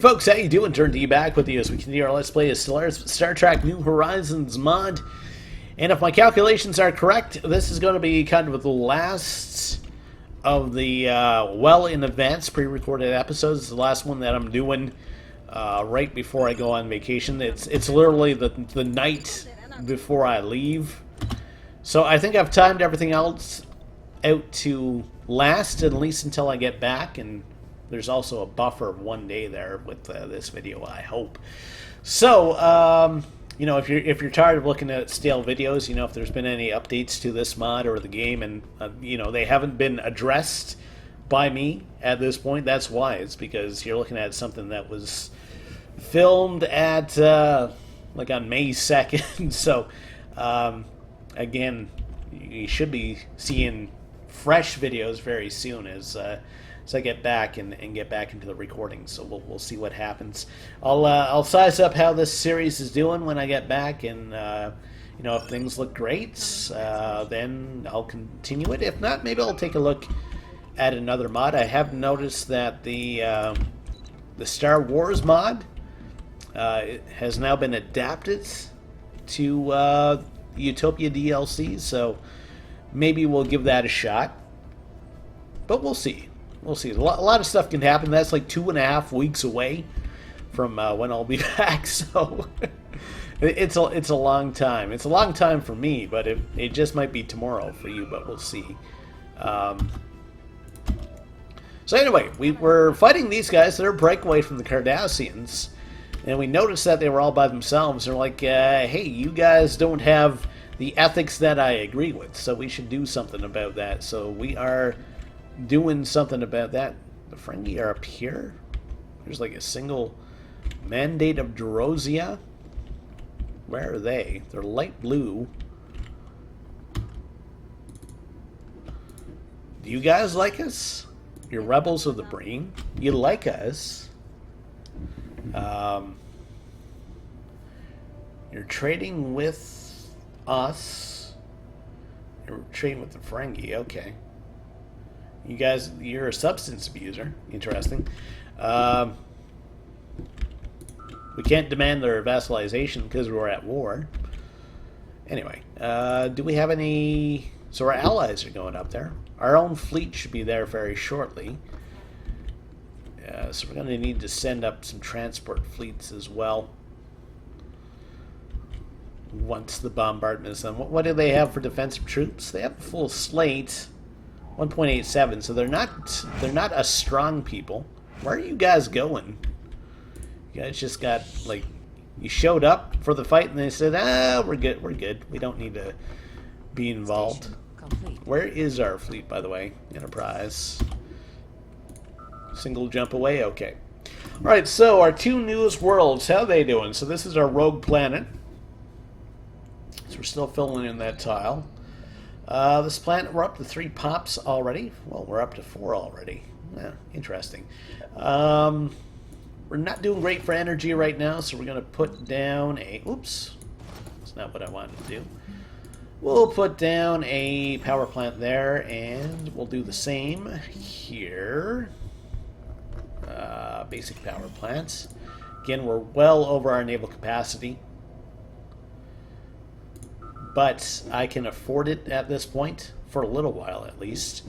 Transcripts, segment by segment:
Folks, how you doing? Durinde back with you as we continue our Let's Play of Star Trek New Horizons mod. And if my calculations are correct, this is going to be kind of the last of the well in advance pre-recorded episodes. It's the last one that I'm doing right before I go on vacation. It's literally the night before I leave. So I think I've timed everything else out to last at least until I get back, and there's also a buffer of 1 day there with this video, I hope. So, you know, if you're tired of looking at stale videos, you know, if there's been any updates to this mod or the game, and you know, they haven't been addressed by me at this point, that's why. It's because you're looking at something that was filmed at like on May 2nd. So, again, you should be seeing fresh videos very soon as I get back and get back into the recording. So we'll see what happens. I'll size up how this series is doing when I get back, and you know, if things look great, then I'll continue it. If not, maybe I'll take a look at another mod. I have noticed that the Star Wars mod it has now been adapted to Utopia DLC, so maybe we'll give that a shot. But we'll see. We'll see. A lot of stuff can happen. That's like 2.5 weeks away from when I'll be back. So it's a long time. It's a long time for me, but it just might be tomorrow for you. But we'll see. So anyway, we're fighting these guys that are breakaway from the Cardassians, and we noticed that they were all by themselves. They're like, hey, you guys don't have the ethics that I agree with, so we should do something about that. So we are doing something about that. The Ferengi are up here. There's like a single mandate of Drozia. Where are they? They're light blue. Do you guys like us? You're rebels of the brain. You like us. You're trading with us. You're trading with the Ferengi. Okay. You guys, you're a substance abuser. Interesting. We can't demand their vassalization because we're at war. Anyway, do we have any... So our allies are going up there. Our own fleet should be there very shortly. So we're going to need to send up some transport fleets as well once the bombardment is done. What do they have for defensive troops? They have a full slate. 1.87, so they're not a strong people. Where are you guys going? You guys just got, like, you showed up for the fight and they said, we're good. We don't need to be involved. Where is our fleet, by the way? Enterprise. Single jump away? Okay. Alright, so our two newest worlds, how are they doing? So this is our rogue planet. So we're still filling in that tile. This planet, we're up to 3 pops already. Well, we're up to 4 already. Yeah, interesting. We're not doing great for energy right now, so we're going to put down a... Oops. That's not what I wanted to do. We'll put down a power plant there, and we'll do the same here. Basic power plants. Again, we're well over our naval capacity, but I can afford it at this point, for a little while at least.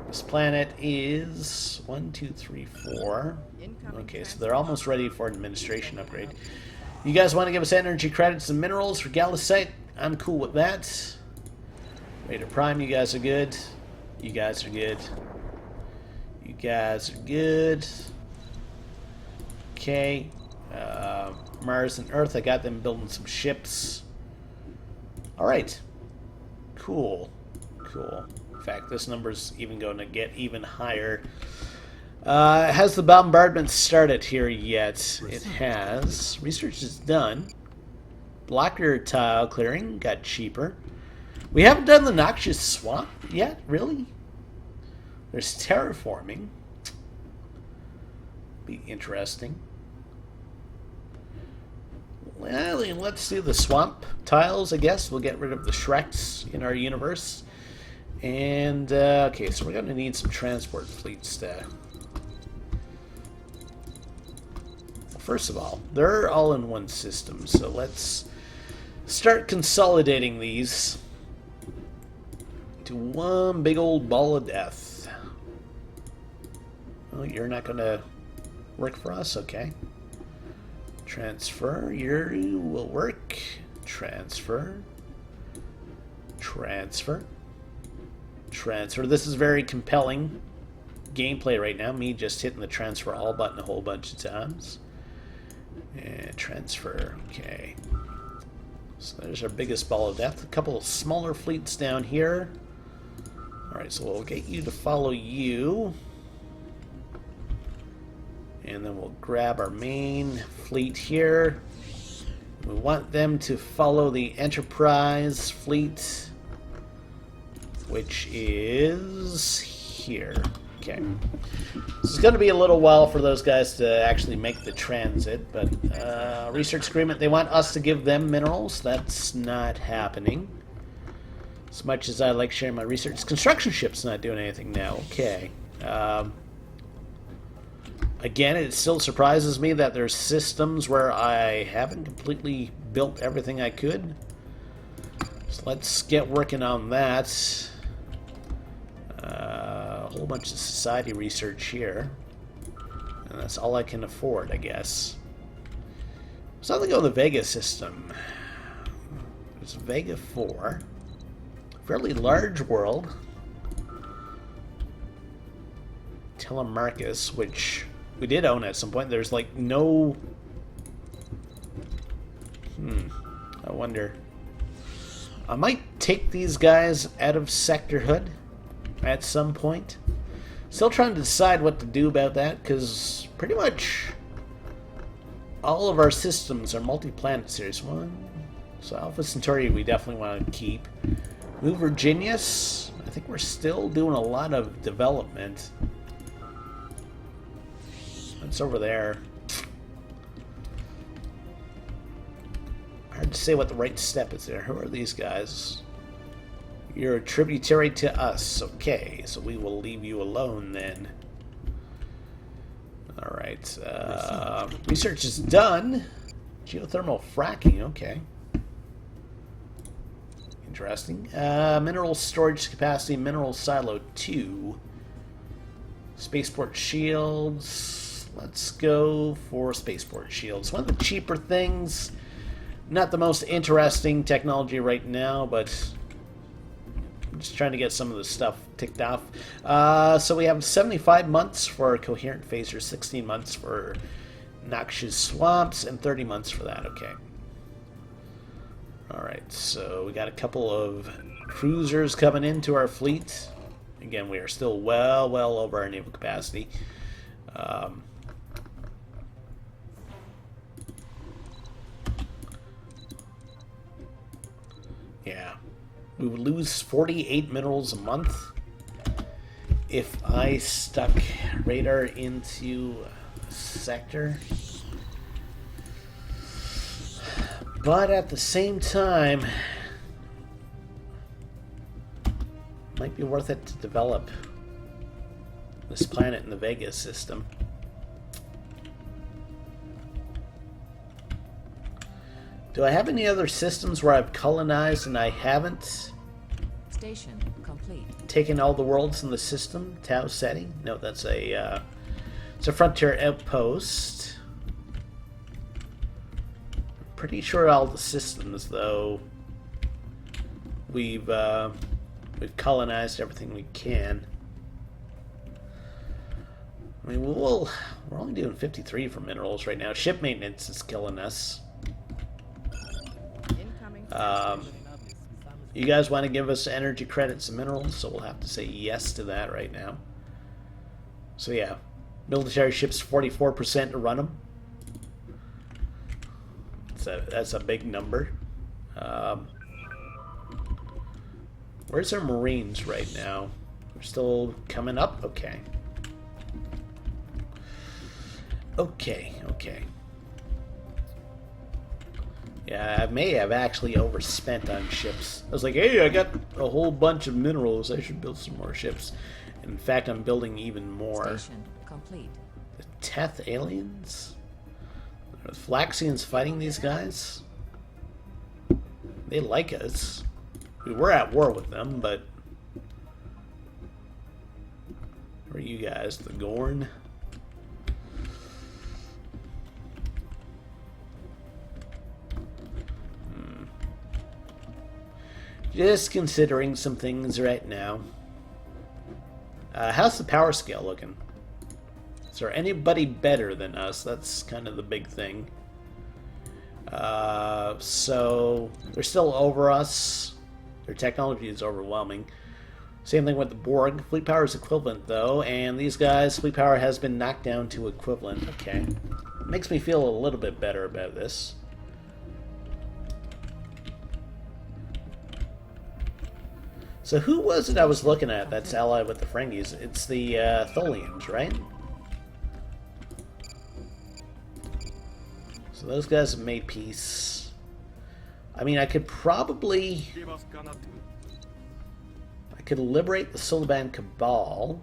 This planet is 1, 2, 3, 4. Okay, so they're almost ready for an administration upgrade. You guys want to give us energy credits and minerals for Galisite? I'm cool with that. Raider Prime, you guys are good. You guys are good. You guys are good. Okay. Mars and Earth, I got them building some ships. Alright. Cool. Cool. In fact, this number's even going to get even higher. Has the bombardment started here yet? It has. Research is done. Blocker tile clearing got cheaper. We haven't done the noxious swamp yet? Really? There's terraforming. Be interesting. Well, let's do the swamp tiles, I guess. We'll get rid of the Shreks in our universe. And, okay, so we're going to need some transport fleets to first of all, they're all in one system, so let's start consolidating these to one big old ball of death. Oh, you're not going to work for us? Okay. Transfer. You will work. Transfer. Transfer. Transfer. This is very compelling gameplay right now. Me just hitting the transfer all button a whole bunch of times. And transfer. Okay. So there's our biggest ball of death. A couple of smaller fleets down here. Alright, so we'll get you to follow you. And then we'll grab our main fleet here. We want them to follow the Enterprise fleet, which is here. Okay. This is going to be a little while for those guys to actually make the transit, but research agreement, they want us to give them minerals. That's not happening. As much as I like sharing my research. Construction ship's not doing anything now. Okay. Again, it still surprises me that there's systems where I haven't completely built everything I could. So let's get working on that. A whole bunch of society research here. And that's all I can afford, I guess. So I'm going to go with the Vega system. There's Vega 4. Fairly large world. Telemarcus, which we did own at some point. There's like no... I wonder. I might take these guys out of Sector Hood at some point. Still trying to decide what to do about that, because pretty much all of our systems are multi-planet series. So Alpha Centauri we definitely want to keep. New Virginius, I think we're still doing a lot of development. It's over there. Hard to say what the right step is there. Who are these guys? You're a tributary to us. Okay, so we will leave you alone then. Alright. Research is done. Geothermal fracking, okay. Interesting. Mineral storage capacity, mineral silo 2. Spaceport shields. Let's go for spaceport shields. One of the cheaper things. Not the most interesting technology right now, but I'm just trying to get some of the stuff ticked off. So we have 75 months for coherent phasers, 16 months for noxious swamps, and 30 months for that. Okay. Alright, so we got a couple of cruisers coming into our fleet. Again, we are still well over our naval capacity. Yeah, we would lose 48 minerals a month if I stuck radar into a sector. But at the same time, it might be worth it to develop this planet in the Vega system. Do I have any other systems where I've colonized and I haven't Station complete. taken all the worlds in the system? Tau Ceti? No, that's a it's a frontier outpost. Pretty sure all the systems, though, we've colonized everything we can. I mean, we're only doing 53 for minerals right now. Ship maintenance is killing us. You guys want to give us energy credits and minerals, so we'll have to say yes to that right now. So yeah, military ships 44% to run them. That's a big number. Where's our Marines right now? We're still coming up? Okay. Okay. Yeah, I may have actually overspent on ships. I was like, hey, I got a whole bunch of minerals. I should build some more ships. And in fact, I'm building even more. Station complete. The Teth aliens? Are the Flaxians fighting these guys? They like us. We were at war with them, but... Who are you guys? The Gorn? Just considering some things right now. How's the power scale looking? Is there anybody better than us? That's kind of the big thing. So they're still over us. Their technology is overwhelming. Same thing with the Borg. Fleet power is equivalent though, and these guys, fleet power has been knocked down to equivalent. Okay. Makes me feel a little bit better about this. So who was it I was looking at that's allied with the Ferengis? It's the Tholians, right? So those guys have made peace. I mean, I could probably... I could liberate the Sulaban Cabal.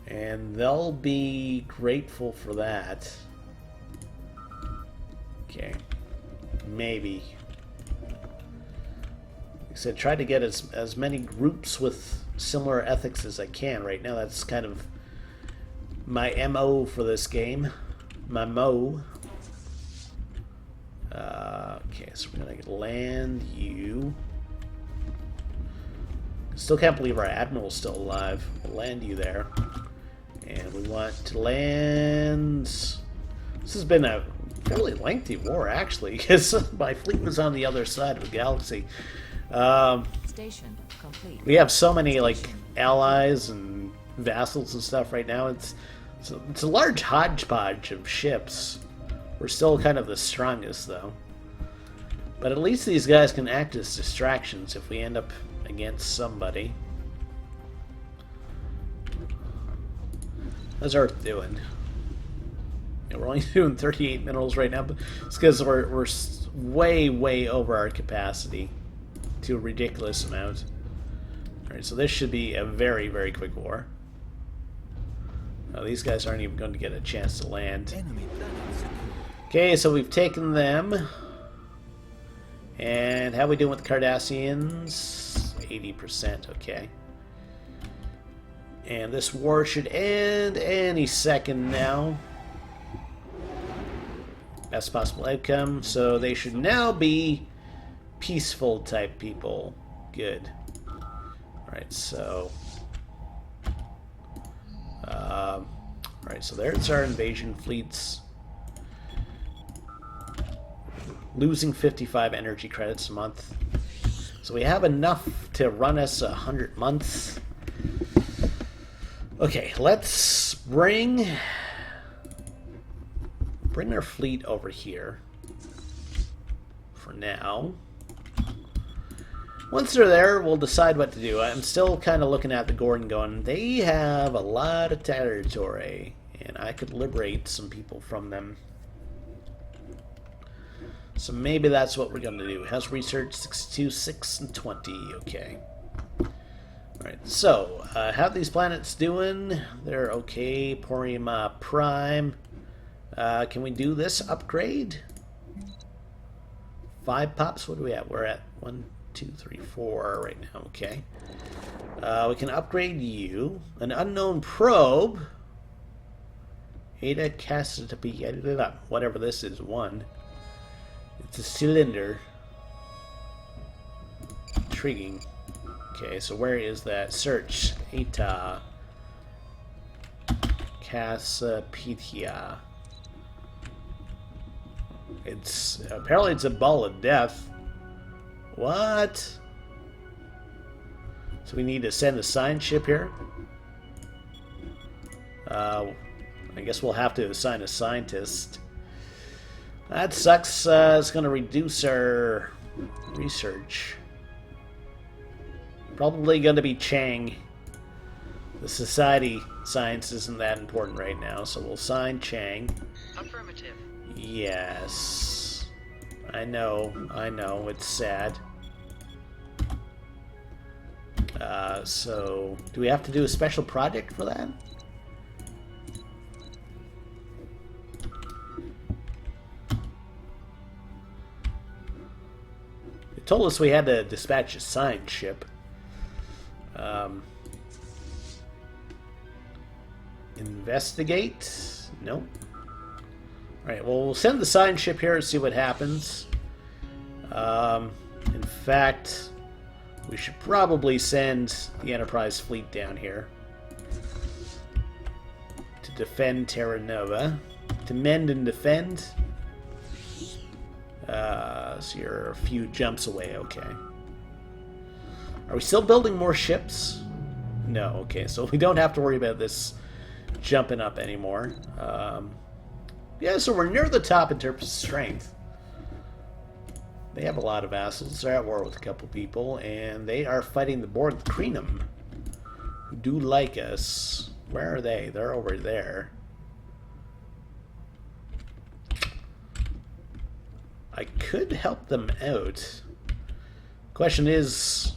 And they'll be grateful for that. Okay. Maybe. Like I said, try to get as many groups with similar ethics as I can. Right now, that's kind of my MO for this game. My mo. Okay, so we're gonna land you. Still can't believe our admiral's still alive. We'll land you there. And we want to land... This has been a fairly lengthy war, actually, because my fleet was on the other side of the galaxy. Station complete. We have so many, like, allies and vassals and stuff right now. It's a large hodgepodge of ships. We're still kind of the strongest, though. But at least these guys can act as distractions if we end up against somebody. How's Earth doing? Yeah, we're only doing 38 minerals right now, but it's because we're way over our capacity to a ridiculous amount. Alright, so this should be a very quick war. These guys aren't even going to get a chance to land. Okay, so we've taken them. And how are we doing with the Cardassians? 80%, okay. And this war should end any second now. Best possible outcome. So they should now be peaceful type people. Good. Alright, so... Alright, so there's our invasion fleets. Losing 55 energy credits a month. So we have enough to run us 100 months. Okay, let's bring our fleet over here for now. Once they're there, we'll decide what to do. I'm still kind of looking at the Gordon going, they have a lot of territory, and I could liberate some people from them. So maybe that's what we're going to do. House research 62, 6, and 20. Okay. Alright, so, how are these planets doing? They're okay. Porium Prime. Can we do this upgrade? 5 pops? What are we at? We're at 1, 2, 3, 4 right now. Okay. We can upgrade you. An unknown probe. Ada Cassiopeia. Whatever this is. 1. It's a cylinder. Intriguing. Okay, so where is that? Search. Eta Cassiopeia. It's apparently it's a ball of death. What? So we need to send a science ship here. I guess we'll have to assign a scientist. That sucks. It's going to reduce our research. Probably going to be Chang. The society science isn't that important right now, so we'll sign Chang. Affirmative. Yes. I know, it's sad. So, do we have to do a special project for that? told us we had to dispatch a signed ship. Investigate? Nope. Alright, well, we'll send the signed ship here and see what happens. In fact, we should probably send the Enterprise fleet down here to defend Terra Nova. To mend and defend. So you're a few jumps away, okay. Are we still building more ships? No, okay, so we don't have to worry about this jumping up anymore. Yeah, so we're near the top in terms of strength. They have a lot of vassals. They're at war with a couple people, and they are fighting the Borg Crenum, who do like us. Where are they? They're over there. I could help them out. Question is,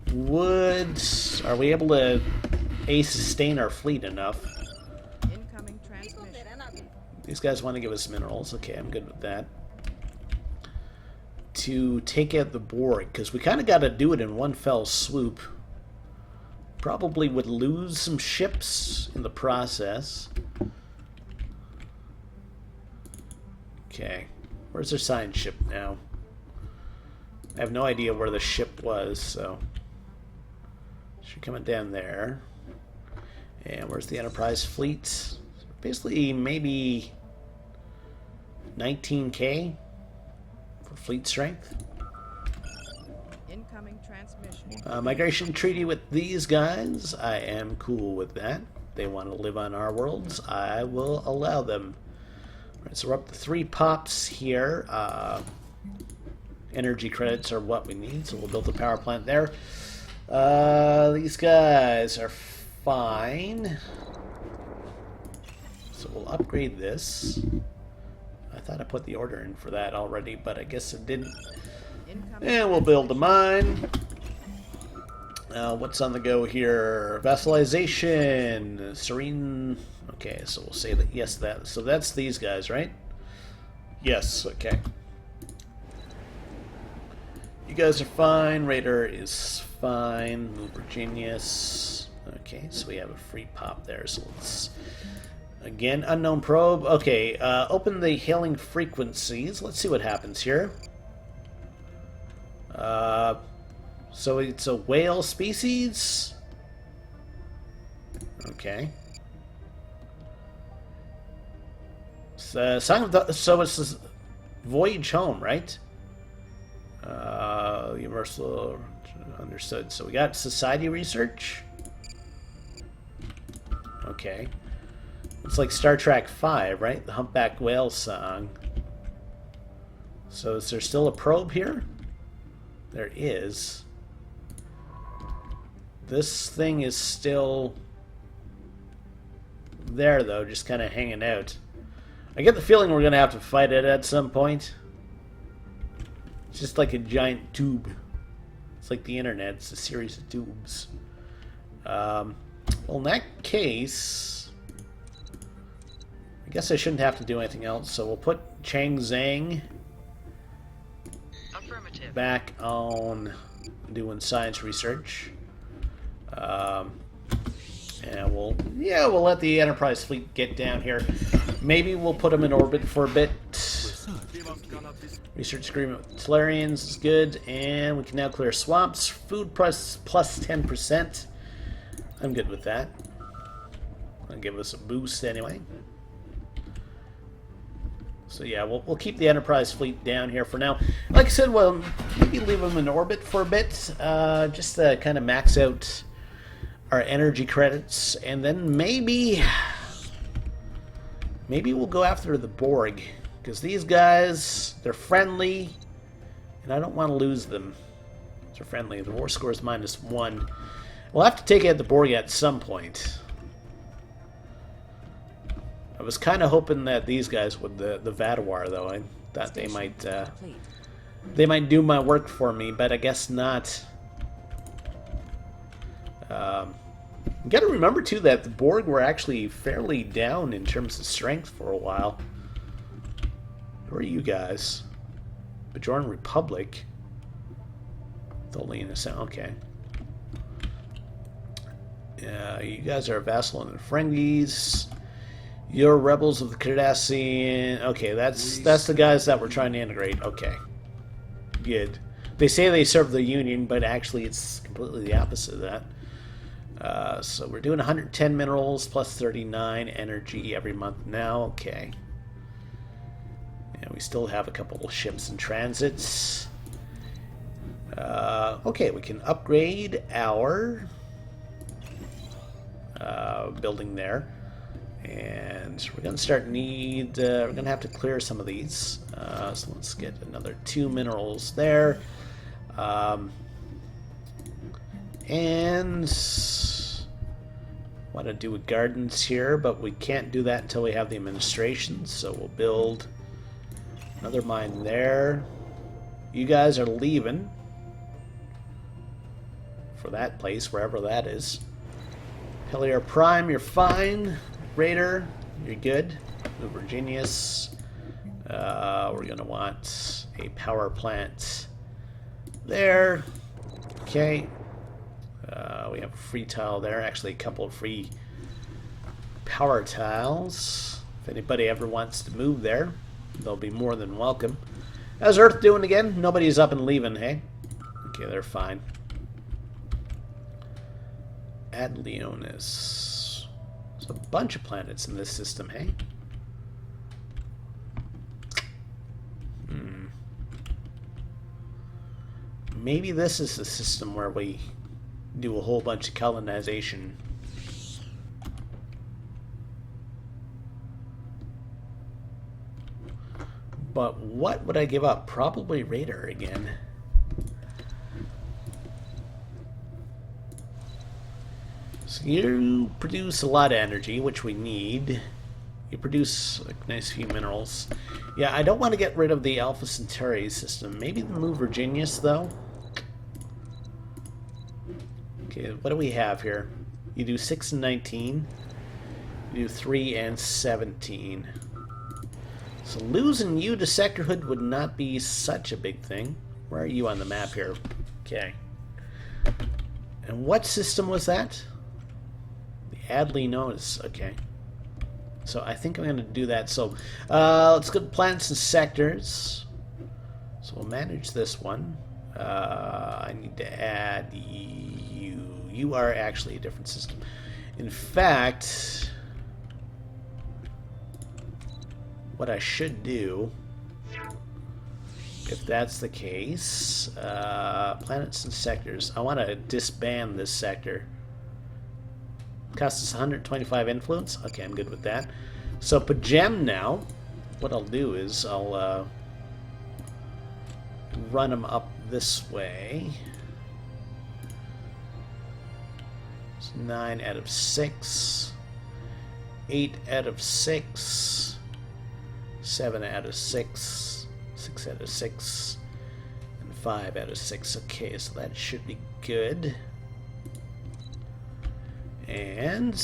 are we able to sustain our fleet enough? Incoming transmission. These guys want to give us minerals. Okay, I'm good with that. To take out the Borg, because we kind of got to do it in one fell swoop. Probably would lose some ships in the process. Okay, where's their signed ship now? I have no idea where the ship was, so she's coming down there. And where's the Enterprise fleet? Basically, maybe 19K for fleet strength. Incoming transmission. Migration treaty with these guys. I am cool with that. They want to live on our worlds. I will allow them. Alright, so we're up to 3 pops here. Energy credits are what we need, so we'll build a power plant there. These guys are fine. So we'll upgrade this. I thought I put the order in for that already, but I guess it didn't. And we'll build a mine. What's on the go here? Vassalization. Serene. Okay, so we'll say that, yes, that. So that's these guys, right? Yes, okay. You guys are fine. Raider is fine. Move Virginius. Okay, so we have a free pop there. So let's, again, unknown probe. Okay, open the hailing frequencies. Let's see what happens here. So it's a whale species. Okay. So, so it's this voyage home, right? Universal understood. So we got society research. Okay. It's like Star Trek 5, right? The humpback whale song. So is there still a probe here? There is. This thing is still there, though, just kind of hanging out. I get the feeling we're going to have to fight it at some point. It's just like a giant tube. It's like the internet. It's a series of tubes. Well, in that case, I guess I shouldn't have to do anything else. So we'll put Chang Zhang back on doing science research. And we'll let the Enterprise fleet get down here. Maybe we'll put them in orbit for a bit. Research agreement with Tellarians is good, and we can now clear swamps. Food price plus 10%. I'm good with that. That'll give us a boost anyway. So yeah, we'll keep the Enterprise fleet down here for now. Like I said, well, maybe leave them in orbit for a bit, just to kind of max out our energy credits, and then maybe we'll go after the Borg, because these guys, they're friendly, and I don't want to lose them. They're friendly. The war score is -1. We'll have to take out the Borg at some point. I was kind of hoping that these guys would, the Vadawar, though. I thought they might do my work for me, but I guess not. You got to remember too that the Borg were actually fairly down in terms of strength for a while. Who are you guys? Bajoran Republic. Tholina, okay. You guys are a vassal in the Ferengis. You're rebels of the Cardassian. Okay, that's the guys that we're trying to integrate. Okay, good. They say they serve the Union, but actually it's completely the opposite of that. So we're doing 110 minerals plus 39 energy every month now. Okay. And we still have a couple of ships in transits. Okay, we can upgrade our building there. And we're going to start we're going to have to clear some of these. So let's get another 2 minerals there. And want to do a gardens here, but we can't do that until we have the administration. So we'll build another mine there. You guys are leaving for that place, wherever that is. Hellier Prime, you're fine. Raider, you're good. New Virginius. We're going to want a power plant there. Okay. We have a free tile there. Actually, a couple of free power tiles. If anybody ever wants to move there, they'll be more than welcome. How's Earth doing again? Nobody's up and leaving, hey? Okay, they're fine. Ad Leonis. There's a bunch of planets in this system, hey? Maybe this is the system where we do a whole bunch of colonization. But what would I give up? Probably Raider again. So you produce a lot of energy, which we need. You produce a nice few minerals. Yeah, I don't want to get rid of the Alpha Centauri system. Maybe the New Virginius, though. Okay, what do we have here? You do 6 and 19. You do 3 and 17. So losing you to sectorhood would not be such a big thing. Where are you on the map here? Okay. And what system was that? The Adley Notice. Okay. So I think I'm going to do that. So let's go to planets and sectors. So we'll manage this one. I need to add you. You are actually a different system. In fact, what I should do, if that's the case, planets and sectors. I want to disband this sector. Costs us 125 influence. Okay, I'm good with that. So Pajem now, what I'll do is I'll run them up this way. It's 9 out of 6. 8 out of 6. 7 out of 6. 6 out of 6. And 5 out of 6. Okay, so that should be good. And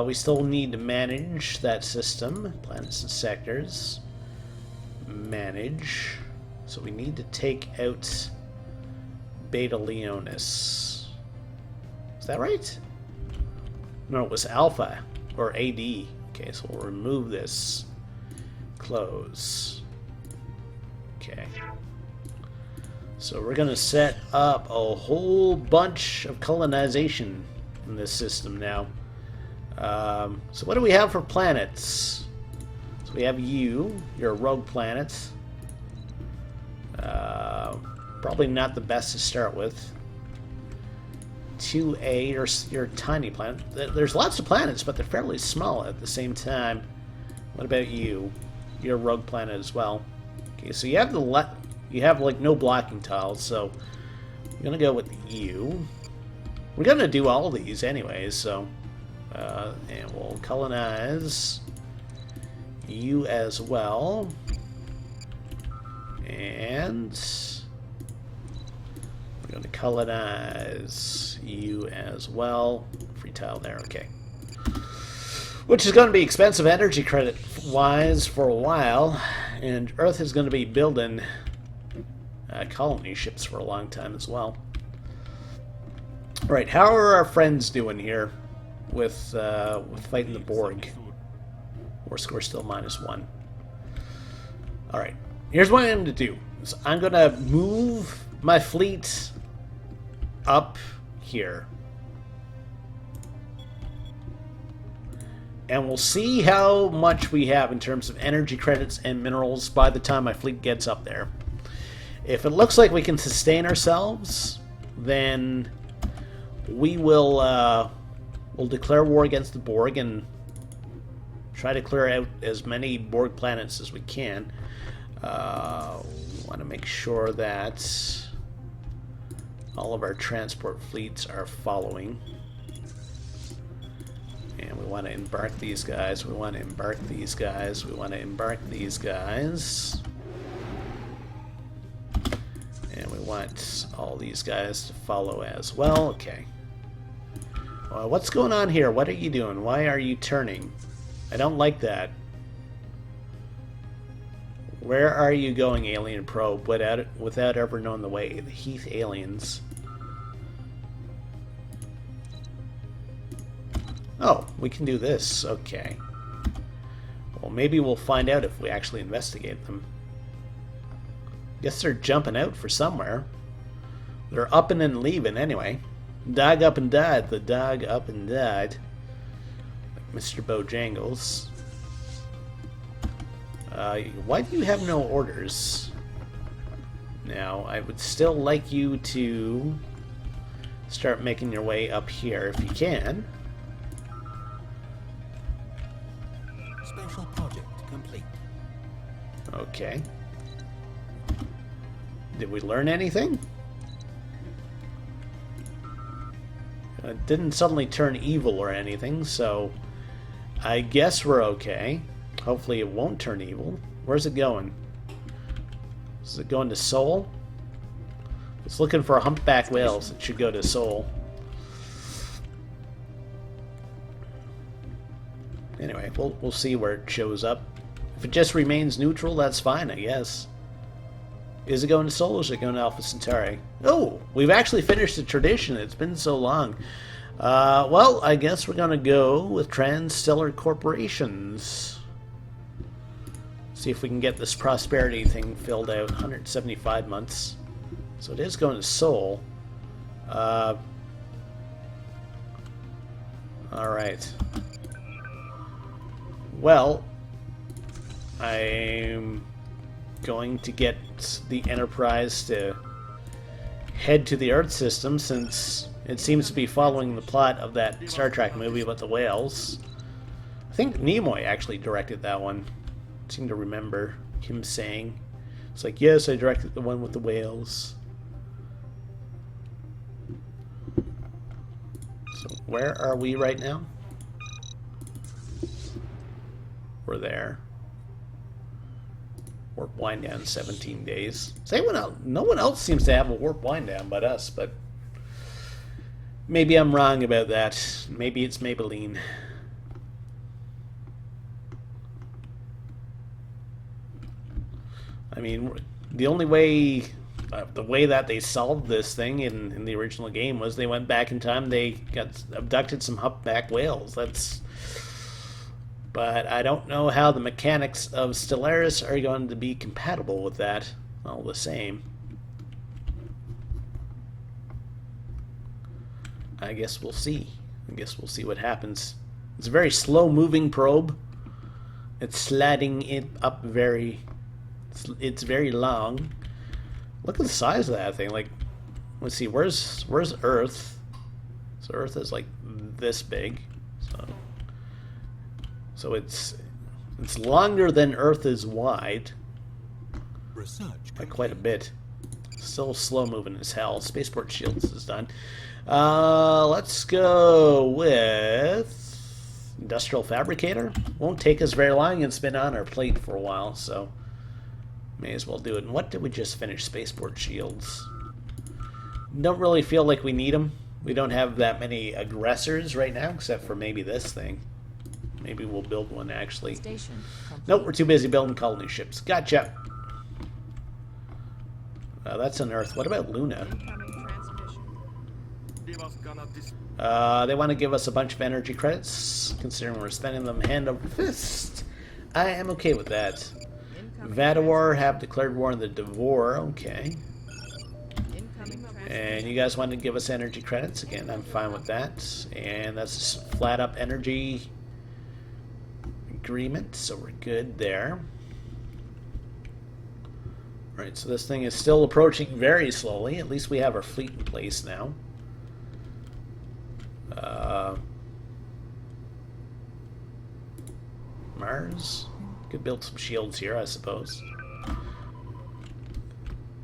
we still need to manage that system. Planets and sectors. Manage. So we need to take out Beta Leonis. Is that right? No, it was Alpha. Or AD. Okay, so we'll remove this. Close. Okay. So we're going to set up a whole bunch of colonization in this system now. So what do we have for planets? So we have you. You're a rogue planet. Probably not the best to start with. 2A, you're a tiny planet. There's lots of planets, but they're fairly small at the same time. What about you? You're a rogue planet as well. Okay, so you have like no blocking tiles, so I'm gonna go with you. We're gonna do all of these anyways, so and we'll colonize you as well. And we're going to colonize you as well. Free tile there, okay. Which is going to be expensive energy credit wise for a while. And Earth is going to be building colony ships for a long time as well. Right, how are our friends doing here with fighting the Borg? We're still -1. Alright, here's what I'm going to do. So I'm going to move my fleet up here. And we'll see how much we have in terms of energy credits and minerals by the time my fleet gets up there. If it looks like we can sustain ourselves, then we will we'll declare war against the Borg and try to clear out as many Borg planets as we can. We want to make sure that all of our transport fleets are following. And we want to embark these guys. We want to embark these guys. We want to embark these guys. And we want all these guys to follow as well. Okay. Well, what's going on here? What are you doing? Why are you turning? I don't like that. Where are you going, alien probe, without ever knowing the way? The Heath aliens. Oh, we can do this. Okay. Well, maybe we'll find out if we actually investigate them. Guess they're jumping out for somewhere. They're upping and leaving anyway. Dog up and died. The dog up and died. Like Mr. Bojangles. Why do you have no orders? Now, I would still like you to start making your way up here if you can. Special project complete. Okay. Did we learn anything? It didn't suddenly turn evil or anything, so I guess we're okay. Hopefully it won't turn evil. Where's it going? Is it going to Sol? It's looking for humpback whales. It should go to Sol. Anyway, we'll see where it shows up. If it just remains neutral, that's fine, I guess. Is it going to Sol or is it going to Alpha Centauri? Oh, we've actually finished the tradition. It's been so long. Well, I guess we're going to go with Transstellar Corporations. See if we can get this prosperity thing filled out. 175 months. So it is going to Sol. Alright. Well, I'm going to get the Enterprise to head to the Earth system since it seems to be following the plot of that Star Trek movie about the whales. I think Nimoy actually directed that one. I seem to remember him saying. It's like, yes, I directed the one with the whales. So where are we right now? We're there. Warp wind down 17 days. No one else seems to have a warp wind down but us, but maybe I'm wrong about that. Maybe it's Maybelline. I mean, the only way, the way that they solved this thing in the original game was they went back in time, they abducted some humpback whales. But I don't know how the mechanics of Stellaris are going to be compatible with that all the same. I guess we'll see. I guess we'll see what happens. It's a very slow-moving probe. It's sliding it up very... It's very long. Look at the size of that thing. Like, let's see, where's Earth? So Earth is like this big. So it's longer than Earth is wide. Research By quite a bit. Still slow moving as hell. Spaceport Shields is done. Let's go with Industrial Fabricator. Won't take us very long. It's been on our plate for a while, so may as well do it. And what did we just finish? Spaceport Shields. Don't really feel like we need them. We don't have that many aggressors right now, except for maybe this thing. Maybe we'll build one, actually. Station complete. Nope, we're too busy building colony ships. Gotcha. That's on Earth. What about Luna? Incoming transmission. They want to give us a bunch of energy credits, considering we're spending them hand over fist. I am okay with that. Incoming Vadawar have declared war on the Devor. Okay. Incoming transmission. And you guys want to give us energy credits? Again, I'm fine with that. And that's a flat up energy agreement, so we're good there. Right, so this thing is still approaching very slowly. At least we have our fleet in place now. Mars. Could build some shields here, I suppose.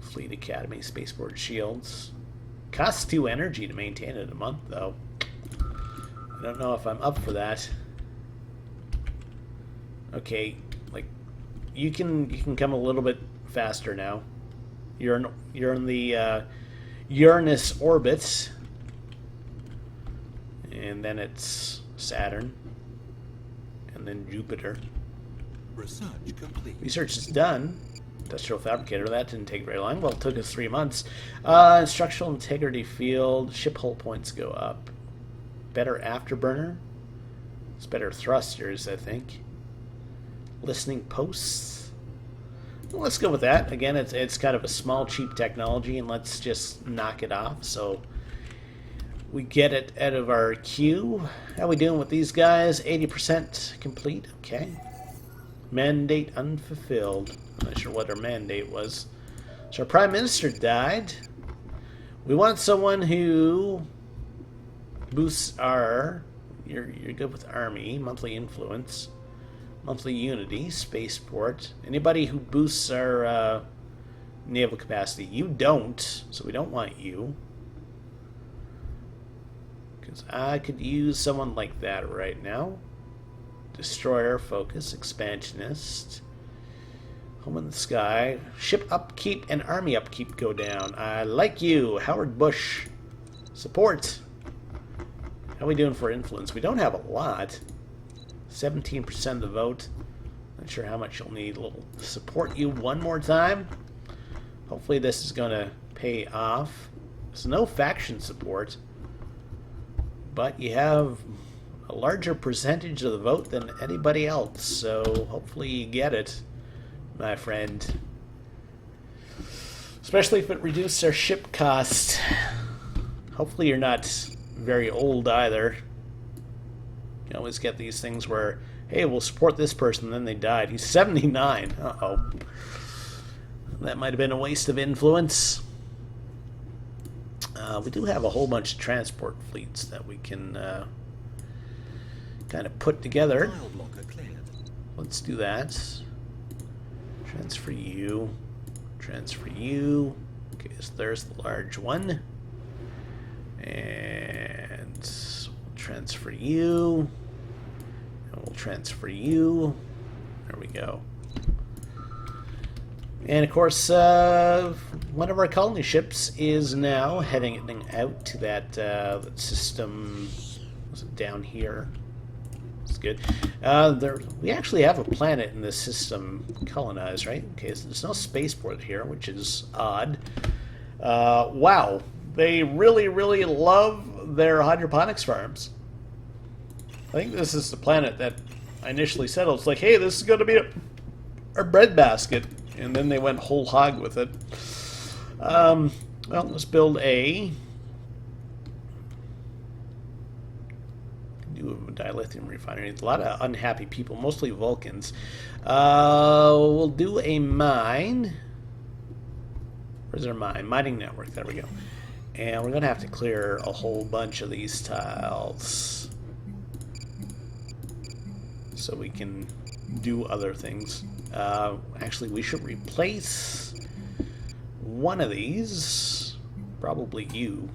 Fleet Academy, spaceport shields. Costs 2 energy to maintain it a month, though. I don't know if I'm up for that. Okay, like you can come a little bit faster now. You're in the Uranus orbit, and then it's Saturn, and then Jupiter. Research complete. Research is done. Industrial fabricator, that didn't take very long. Well, it took us 3 months. Structural integrity field, ship hull points go up. Better afterburner. It's better thrusters, I think. Listening posts. Well, let's go with that. Again, it's kind of a small, cheap technology, and let's just knock it off. So we get it out of our queue. How we doing with these guys? 80% complete. Okay. Mandate unfulfilled. I'm not sure what our mandate was. So our Prime Minister died. We want someone who boosts our... You're good with Army, monthly influence, monthly unity, spaceport. Anybody who boosts our naval capacity. You don't, so we don't want you. Because I could use someone like that right now. Destroyer, focus, expansionist. Home in the sky. Ship upkeep and army upkeep go down. I like you. Howard Bush. Support. How are we doing for influence? We don't have a lot. 17% of the vote. Not sure how much you'll need. We'll support you one more time. Hopefully this is going to pay off. There's no faction support. But you have a larger percentage of the vote than anybody else. So hopefully you get it, my friend. Especially if it reduces our ship cost. Hopefully you're not very old either. You always get these things where, hey, we'll support this person, then they died. He's 79. Uh-oh. That might have been a waste of influence. We do have a whole bunch of transport fleets that we can kind of put together. File blocker cleared. Let's do that. Transfer you. Transfer you. Okay, so there's the large one. And we'll transfer you. And we'll transfer you. There we go. And of course, one of our colony ships is now heading out to that system. Was it down here? It's good. We actually have a planet in this system colonized, right? Okay, so there's no spaceport here, which is odd. Wow, they really, really love their hydroponics farms. I think this is the planet that I initially settled. It's like, hey, this is going to be our breadbasket. And then they went whole hog with it. Well, let's build a new dilithium refinery. A lot of unhappy people, mostly Vulcans. We'll do a mine. Where's our mine? Mining network. There we go. And we're going to have to clear a whole bunch of these tiles so we can do other things. Actually, we should replace one of these. Probably you.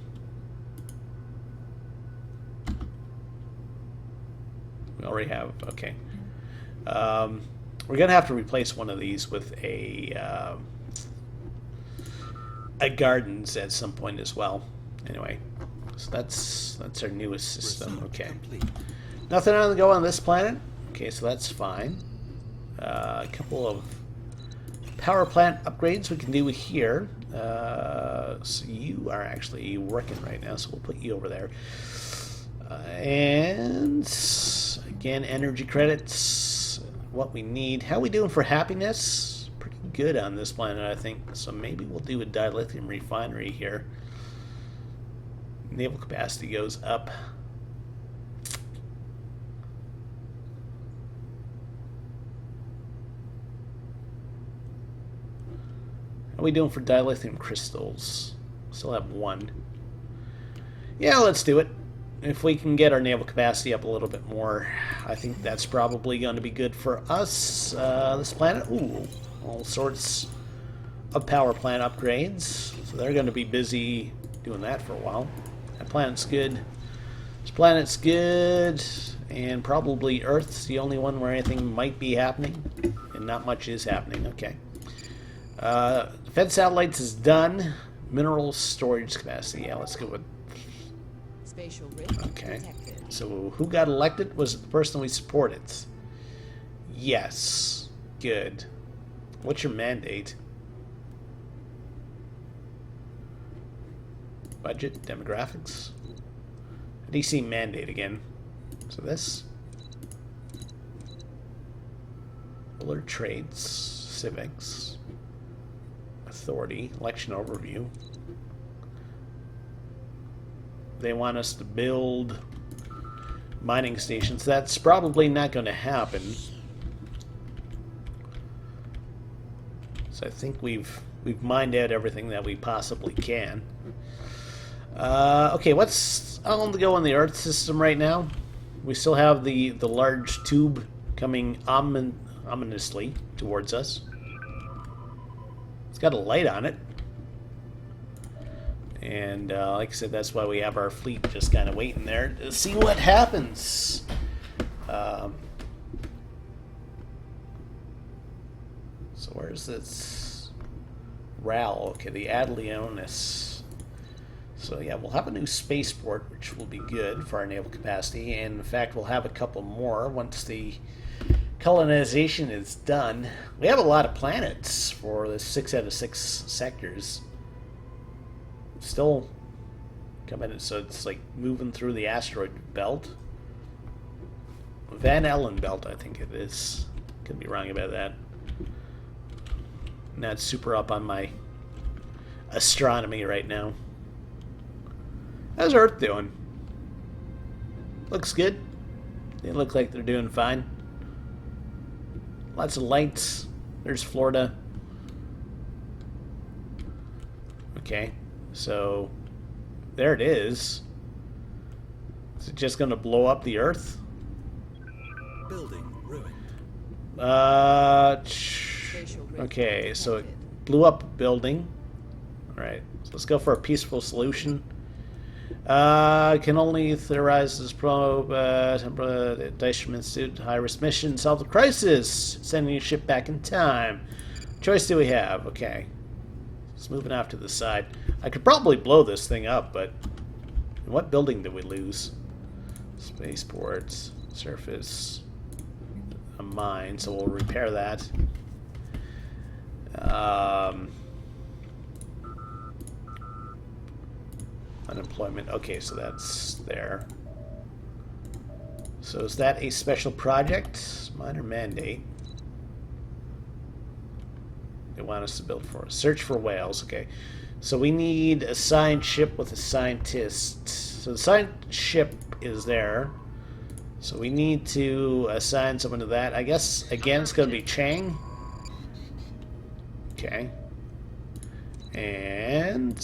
We already have. Okay. We're gonna have to replace one of these with a gardens at some point as well. Anyway, so that's our newest system. Okay. Complete. Nothing on the go on this planet. Okay, so that's fine. A couple of power plant upgrades we can do here. So you are actually working right now, so we'll put you over there. And again, energy credits, what we need. How are we doing for happiness? Pretty good on this planet, I think. So maybe we'll do a dilithium refinery here. Naval capacity goes up. How are we doing for dilithium crystals? Still have one. Yeah, let's do it. If we can get our naval capacity up a little bit more, I think that's probably going to be good for us. This planet, ooh, all sorts of power plant upgrades. So they're going to be busy doing that for a while. That planet's good. This planet's good. And probably Earth's the only one where anything might be happening. And not much is happening. Okay. Defense satellites is done. Mineral storage capacity. Yeah, let's go with... Spatial rift Okay. detected. So who got elected? Was it the person we supported? Yes. Good. What's your mandate? Budget, demographics. DC mandate again. So this. Ruler trades, civics, authority, election overview. They want us to build mining stations. That's probably not going to happen. So I think we've mined out everything that we possibly can. Okay, what's on the go on the Earth system right now? We still have the large tube coming ominously towards us. It's got a light on it. And like I said, that's why we have our fleet just kind of waiting there to see what happens. So where's this? RAL, okay, the Adleonis. So yeah, we'll have a new spaceport, which will be good for our naval capacity. And in fact, we'll have a couple more once the colonization is done. We have a lot of planets for the 6 out of 6 sectors. Still coming, so it's like moving through the asteroid belt. Van Allen belt, I think it is. Could be wrong about that. Not super up on my astronomy right now. How's Earth doing? Looks good. They look like they're doing fine. Lots of lights. There's Florida. Okay. So, there it is. Is it just going to blow up the Earth? Building ruined. Okay, so it blew up a building. Alright, so let's go for a peaceful solution. Can only theorize this probe, Dystrom Institute, high-risk mission, solve the crisis, sending a ship back in time. Choice do we have? Okay. It's moving off to the side. I could probably blow this thing up, but what building did we lose? Spaceports, surface, a mine, so we'll repair that. Unemployment. Okay, so that's there. So is that a special project? Minor mandate. They want us to build for us. Search for whales. Okay. So we need a signed ship with a scientist. So the signed ship is there. So we need to assign someone to that. I guess, again, it's going to be Chang. Okay. And...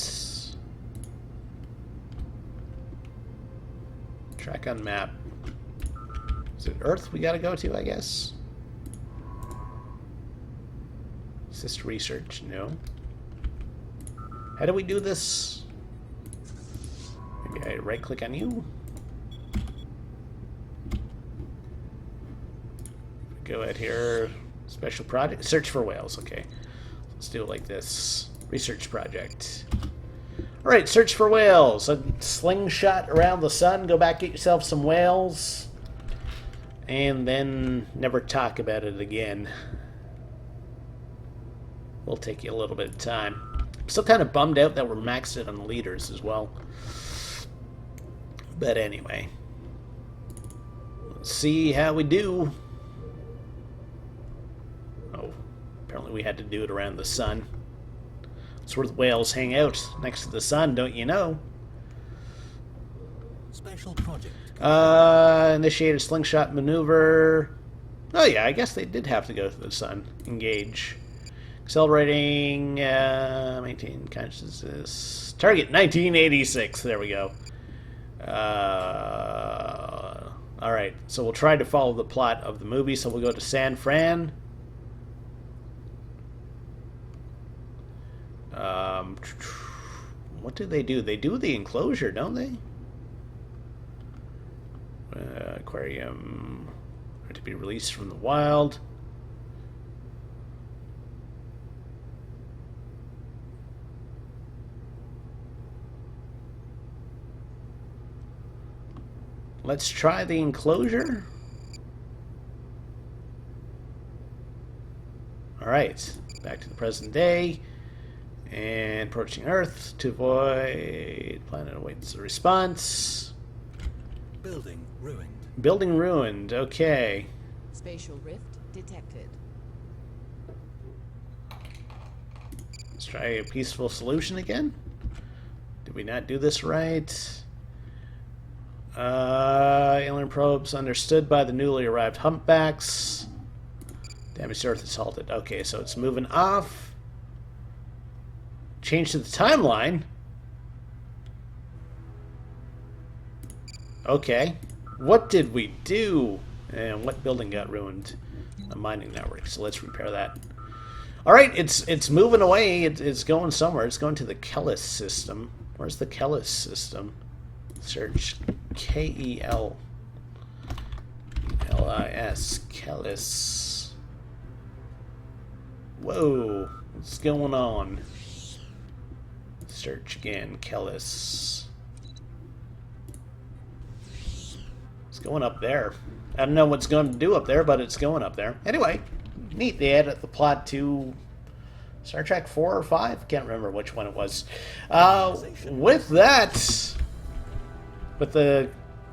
track on map. Is it Earth we gotta go to, I guess? Assist research, no. How do we do this? Maybe I right click on you. Go ahead here. Special project. Search for whales, okay. Let's do it like this. Research project. Alright, search for whales. A slingshot around the sun. Go back, get yourself some whales. And then never talk about it again. Will take you a little bit of time. Still kind of bummed out that we're maxed it on leaders as well. But anyway. Let's see how we do. Oh, apparently we had to do it around the sun. That's where the whales hang out, next to the sun, don't you know? Special project. Initiate a slingshot maneuver. Oh yeah, I guess they did have to go to the sun. Engage. Accelerating, maintain consciousness. Target 1986. There we go. Alright, so we'll try to follow the plot of the movie. So we'll go to San Fran. What do? They do the enclosure, don't they? Aquarium to be released from the wild. Let's try the enclosure. Alright, back to the present day. And approaching Earth to avoid... Planet awaits a response. Building ruined. Building ruined, okay. Spatial rift detected. Let's try a peaceful solution again. Did we not do this right? Alien probes understood by the newly arrived humpbacks. Damaged Earth is halted. Okay, so it's moving off. Change to the timeline. Okay. What did we do? And what building got ruined? A mining network. So let's repair that. Alright, it's moving away. It's going somewhere. It's going to the Kellis system. Where's the Kellis system? Search K-E-L-L-I-S. Kellis. Whoa. What's going on? Search again. Kellis. It's going up there. I don't know what's going to do up there, but it's going up there. Anyway, neat. They added the plot to Star Trek 4 or 5? Can't remember which one it was. With that, with the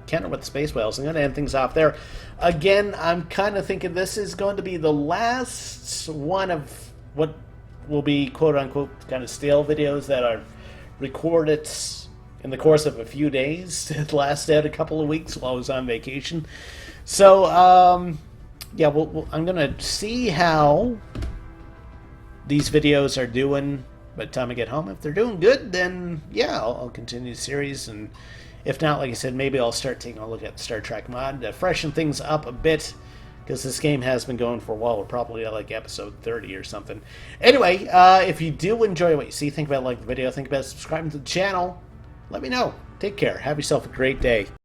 counter with the space whales, I'm going to end things off there. Again, I'm kind of thinking this is going to be the last one of what will be quote-unquote kind of stale videos that are recorded in the course of a few days. It lasted a couple of weeks while I was on vacation. So, yeah, I'm going to see how these videos are doing by the time I get home. If they're doing good, then, yeah, I'll continue the series. And if not, like I said, maybe I'll start taking a look at Star Trek Mod to freshen things up a bit, because this game has been going for a while. We're probably at like episode 30 or something. Anyway, if you do enjoy what you see, think about liking the video, think about subscribing to the channel. Let me know. Take care. Have yourself a great day.